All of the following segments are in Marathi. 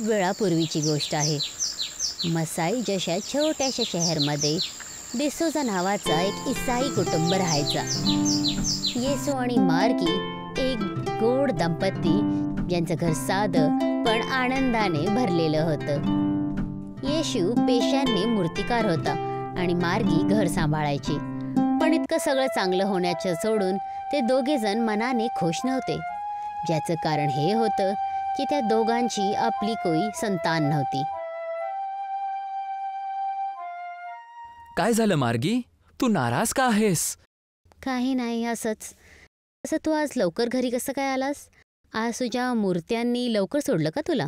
वेळापूर्वीची गोष्ट आहे. मसाई जशा छोट्याशा शहरामध्ये डिसोजा नावाचा एक ईसाई कुटुंब राहायचा. येसू आणि मार्गी एक गोड दंपती ज्यांचं घर साधं पण आनंदाने भरलेलं होतं. येशू पेशाने मूर्तिकार होता आणि मार्गी घर सांभाळायची. पण इतकं सगळं चांगलं होण्याचं सोडून ते दोघे जण मनाने खुश नव्हते. ज्याचं कारण हे होतं की त्या दोघांची आपली कोई संतान नव्हती. काय झालं मार्गी? तू नाराज का आहेस? काही नाही, असंच. तू आज लवकर घरी कसं काय आलास? आज तुझ्या मूर्त्यांनी लवकर सोडलं का तुला?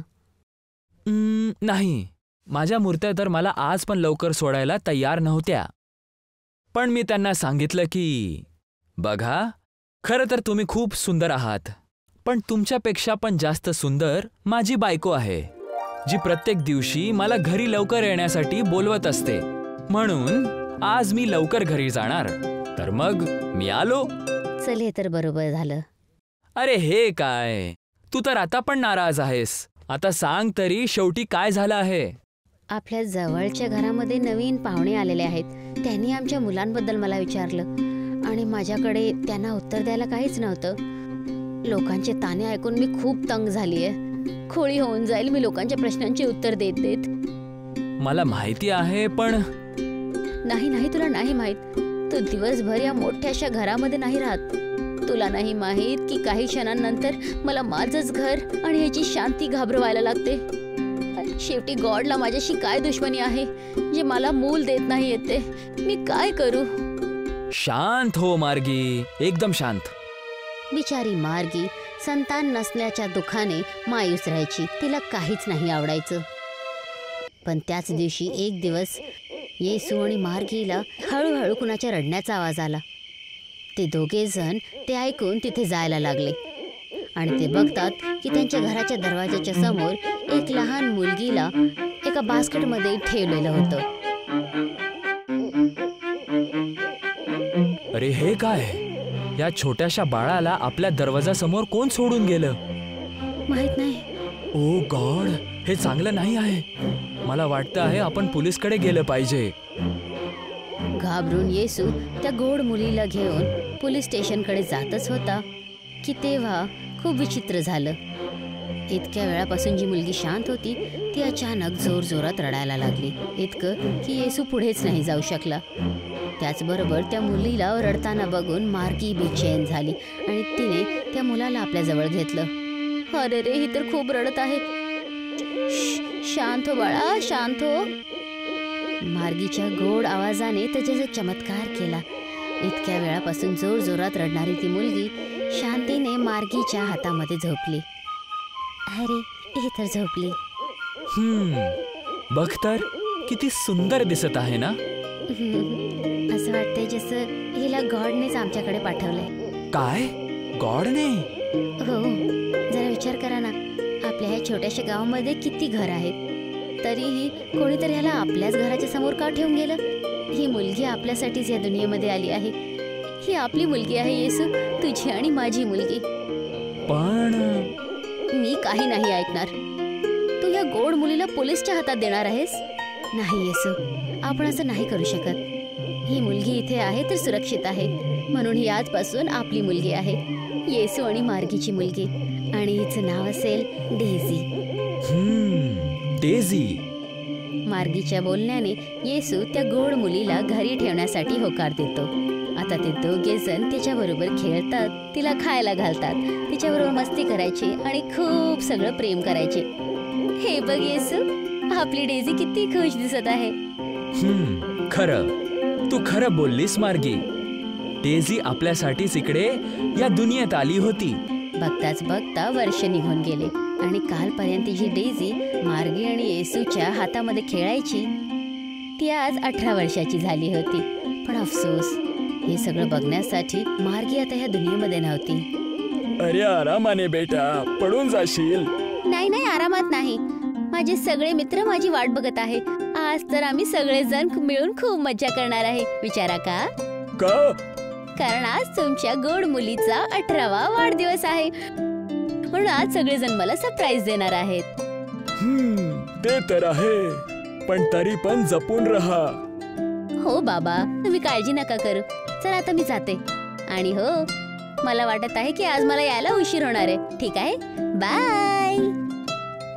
नाही, माझ्या मूर्त्या तर मला आज पण लवकर सोडायला तयार नव्हत्या. पण मी त्यांना सांगितलं की बघा, खरं तर तुम्ही खूप सुंदर आहात, पण तुमच्यापेक्षा पण जास्त सुंदर माझी बायको आहे, जी प्रत्येक दिवशी मला घरी लवकर येण्यासाठी बोलवत असते. म्हणून आज मी लवकर घरी जाणार. तर मग मी आलो. चल, हे तर बरोबर झालं. अरे हे काय, तू तर आता पण नाराज आहेस. आता सांग तरी, शेवटी काय झालं आहे? आपल्या जवळच्या घरामध्ये नवीन पाहुणे आलेले आहेत. त्यांनी आमच्या मुलांबद्दल मला विचारलं आणि माझ्याकडे त्यांना उत्तर द्यायला काहीच नव्हतं. लोकांचे ताणे ऐकून मी खूप तंग झालीये. खोळी होऊन जाईल मी लोकांच्या प्रश्नांची उत्तर देत देत. मला माहिती आहे, पण नाही, तुला नाही माहित. तू दिवसभर या मोठ्याशा घरामध्ये नाही राहत. तुला नाही माहित की काही क्षणांनंतर मला माझंच घर आणि ह्याची शांती घाबरवायला लागते. शेवटी गॉडला माझ्याशी काय दुश्मनी आहे जे मला मूल देत नाही येते. मी काय करू? शांत हो मार्गी, एकदम शांत. बिचारी मार्गी संतान नसल्याच्या दुःखाने मायूस राहायची. तिला काहीच नाही आवडायचं. पण त्याच दिवशी एक दिवस येसू आणि मार्गीला हळूहळू कुणाच्या रडण्याचा आवाज आला. ते दोघे जण ते ऐकून तिथे जायला लागले आणि ते बघतात की त्यांच्या घराच्या दरवाजाच्या समोर एक लहान मुलगीला एका बास्केटमध्ये ठेवलेलं होतं. अरे हे काय? या छोट्याशा बाळाला आपल्या दरवाजासमोर कोण सोडून गेलं? माहित नाही. ओ गॉड, हे चांगलं नाही आहे. मला वाटतं आहे आपण पोलिसकडे गेलं पाहिजे. घाबरून येसू त्या गोड मुलीला घेऊन पोलीस स्टेशनकडे जातच होता की तेव्हा खूप विचित्र झालं. इतक्या वेळापासून जी मुलगी शांत होती ती अचानक जोरजोरात रडायला लागली. इतकं की येसू पुढेच नाही जाऊ शकला. त्याचबरोबर त्या मुलीला रडताना बघून मार्गी बेचैन झाली आणि तिने त्या मुलाला आपल्याजवळ घेतलं. अरे रे, ही तर खूप रडत आहे. शांत हो बाळा, शांत हो. मार्गीच्या गोड आवाजाने त्याचा चमत्कार केला. इतक्या वेळापासून जोरजोरात रडणारी ती मुलगी शांतीने मार्गीच्या हातामध्ये झोपली. अरे, हे तर झोपली. बघ तर, किती सुंदर दिसत आहे ना? असं वाटतंय जसं हिला गॉडनेच आमच्याकडे पाठवलंय. काय? गॉडने? हो, जरा विचार करा ना. आपल्या ह्या छोट्याशा गावामध्ये किती घर आहेत, तरीही कोणीतरी ह्याला आपल्याच घराच्या समोर का ठेवून गेलं? ही मुलगी आपल्यासाठीच या दुनियेमध्ये आली आहे. ही आपली मुलगी आहे येसू, तुझी आणि माझी मुलगी. पण मी काही नाही ऐकणार. तू या गोड मुलीला पोलिसच्या हातात देणार आहेस? नाही येसू, आपण असं नाही करू शकत. ही मुलगी इथे आहे तर सुरक्षित आहे, म्हणून ही आजपासून आपली मुलगी आहे. येसू आणि मार्गीची मुलगी, आणि हिचं नाव असेल डेझी. डेझी. मार्गीच्या बोलण्याने येसू त्या गोड मुलीला घरी ठेवण्यासाठी होकार देतो. आता ते दोघे जण तिच्याबरोबर खेळतात, तिला खायला घालतात, तिच्याबरोबर मस्ती करायची आणि खूप सगळं प्रेम करायचे. हे बघ येसू, आपली डेझी किती खुश दिसत आहे. खरं, तू खरं बोललीस मार्गी. डेझी आपल्यासाठीच इकडे या दुनियेत आली होती. बघताच बघता वर्ष निघून गेले आणि कालपर्यंत जी डेझी मार्गी आणि येसूच्या हातामध्ये खेळायची ती आज 18 वर्षाची झाली होती. पण अफसोस, हे सगळं बघण्यासाठी मार्गी आता ह्या दुनियेमध्ये नव्हती. अरे आरामाने बेटा, पडून जाशील. नाही, आरामात नाही. माझे सगळे मित्र माझी वाट बघत आहे. आज तर आम्ही सगळेजण मिळून खूप मजा करणार आहे. विचारा का? कारण आज तुमच्या गोड मुलीचा 18वा वाढदिवस आहे, म्हणून आज सगळेजण मला सरप्राईज देणार आहेत. ते तर आहे, पण तरी पण जपून राहा. हो बाबा, तुम्ही काळजी नका करू. चला आता मी जाते. आणि हो, मला वाटत आहे की आज मला यायला उशीर होणार आहे. ठीक आहे, बाय.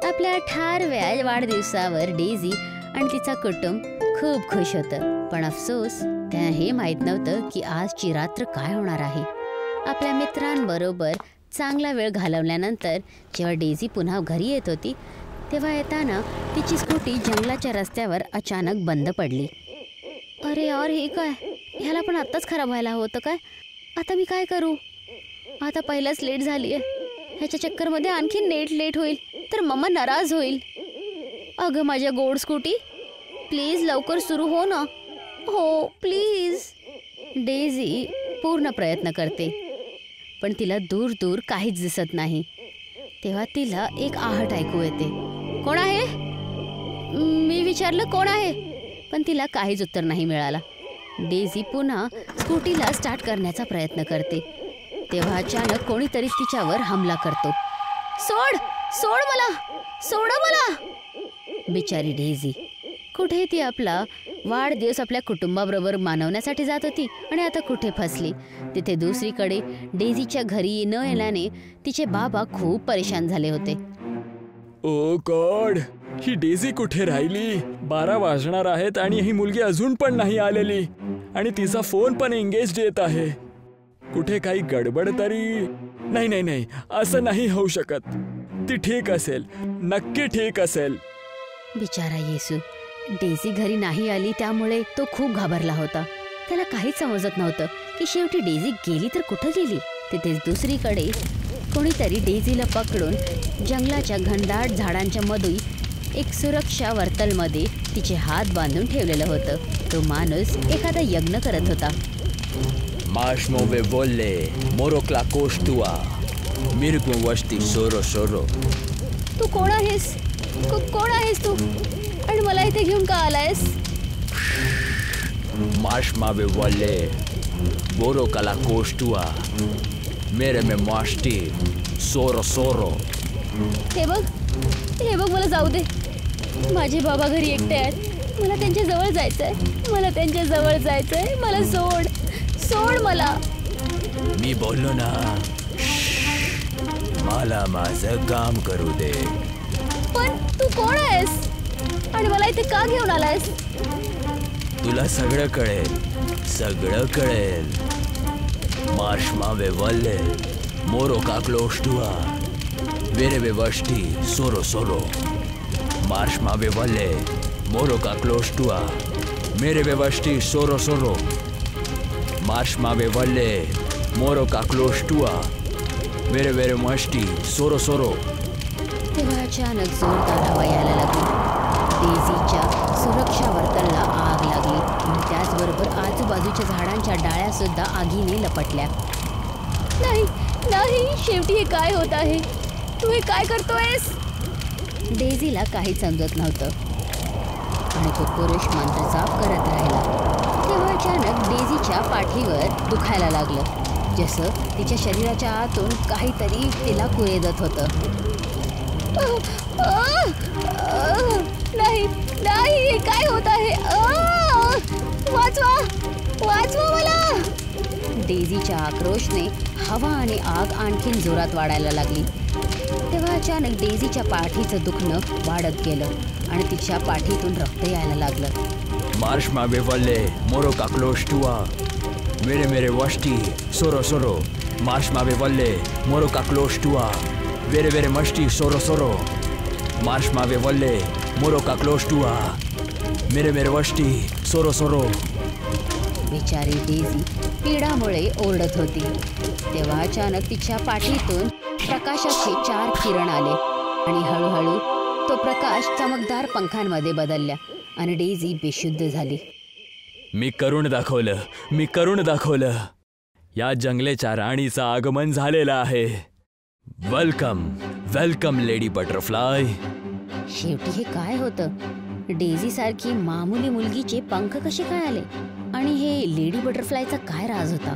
आपल्या ठारव्या वाढदिवसावर डेझी आणि तिचा कुटुंब खूप खुश होतं. पण अफसोस, त्यांना हे माहित नव्हतं की आजची रात्र काय होणार आहे. आपल्या मित्रांबरोबर चांगला वेळ घालवल्यानंतर जेव्हा डेझी पुन्हा घरी येत होती, तेव्हा येताना तिची स्कूटी जंगलाच्या रस्त्यावर अचानक बंद पडली. अरे यार, हे काय? ह्याला पण आत्ताच खराब व्हायला होतं काय? आता मी काय करू? आता पहिलाच लेट झाली आहे. ह्याच्या चक्करमध्ये आणखी लेट होईल तर मम्मा नाराज होईल. अगं माझ्या गोड स्कूटी, प्लीज लवकर सुरू हो ना. हो प्लीज. डेझी पूर्ण प्रयत्न करते, पण तिला दूर दूर काहीच दिसत नाही. तेव्हा तिला एक आहट ऐकू येते. कोण आहे? मी विचारलं कोण आहे, पण तिला काहीच उत्तर नाही मिळाला. डेझी पुन्हा स्कूटीला स्टार्ट करण्याचा प्रयत्न करते. तेव्हा अचानक कोणीतरी तिच्यावर हमला करतो. सोड मला, सोडा मला. बिचारी डेझी, कुठे ती आपला वाढदिवस आपल्या कुटुंबाबरोबर मानवण्यासाठी जात होती आणि आता कुठे फसली. तिथे दुसरीकडे डेझीच्या घरी न येण्याने तिचे बाबा खूप परेशान झाले होते. ओ गॉड, ही डेझी कुठे राहिली? 12 वाजणार आहेत आणि ही मुलगी अजून पण नाही आलेली आणि तिचा फोन पण एंगेज येत आहे. कुठे काही गडबड तरी? नाही, असं नाही होऊ शकत. ती ठीक असेल, नक्की ठीक असेल. बिचारा येसू, डेझी घरी नाही आली त्यामुळे तो खूप घाबरला होता. त्याला काहीच समजत नव्हतं की शेवटी डेझी गेली तर कुठं गेली. तिथेच दुसरीकडे कोणीतरी डेझीला पकडून जंगलाच्या घनदाट झाडांच्या मधून एक सुरक्षा वर्तलमध्ये तिचे हात बांधून ठेवलेलं होतं. तो माणूस एखादा यज्ञ करत होता. Marshmove volle, morocla costua, mirgun वस्ती सोरो. तू कोण आहेस? कोण आहेस तू? आणि मला इथे घेऊन का आलायस? Marshmove volle, morocla costua, mere me moasti सोरो. हे बघ मला जाऊ दे. माझे बाबा घरी एकटे आहेत. मला त्यांच्या जवळ जायचंय. मला सोड मला. मी बोललो ना, मला माझं काम करू दे. पण तू कोण आहेस आणि मला इथे का घेऊन आलायस? तुला सगळं कळेल. Marshmove volle, moroca clostua, mere vasti सोरो. Marshmove volle, moroca clostua, mere vasti सोरो. Marshmove volle, moroca clostua, mere vasti सोरो. तेव्हा अचानक जोरदार हवा यायला लागली. डेझीच्या सुरक्षा वर्तनला आग लागली आणि त्याचबरोबर आजूबाजूच्या झाडांच्या डाळ्या सुद्धा आगीने लपटल्या. नाही, शेवटी हे काय होत आहे? तू हे काय करतोयस? डेझीला काही समजत नव्हतं आणि तो पुरुष मंत्र जाप करत राहिला. तेव्हा अचानक डेझीच्या पाठीवर दुखायला लागलं, जसं तिच्या शरीराच्या आतून काहीतरी तिला कुरेदत होतं. नाही, हे काय होत आहे? वाचवा मला. डेझीच्या आक्रोशने हवा आणि आग आणखीन जोरात वाढायला लागली. तेव्हा अचानक डेझीच्या पाठीचं दुखणं वाढत गेलं आणि तिच्या पाठीतून रक्त यायला लागलं. Marshmove volle, moroca clostua, mere vasti सोरो. Marshmove volle, moroca clostua, mere masti सोरो. Marshmove volle, moroca clostua, mere vasti सोरो. बिचारी डेझी पीडामुळे ओरडत होती. तेव्हा अचानक तिच्या पाठीतून प्रकाशाचे 4 किरण आले आणि हळूहळू तो प्रकाश चमकदार पंखांमध्ये बदलला आणि डेझी बेशुद्ध झाली. मी करून दाखवलं. या जंगलेच्या राणीचं आगमन झालेलं आहे. Welcome lady butterfly. शेवटी हे काय होतं? डेझी सारखी मामूली मुलगीचे पंख कसे काय आले आणि हे लेडी बटरफ्लायचा काय राज होता?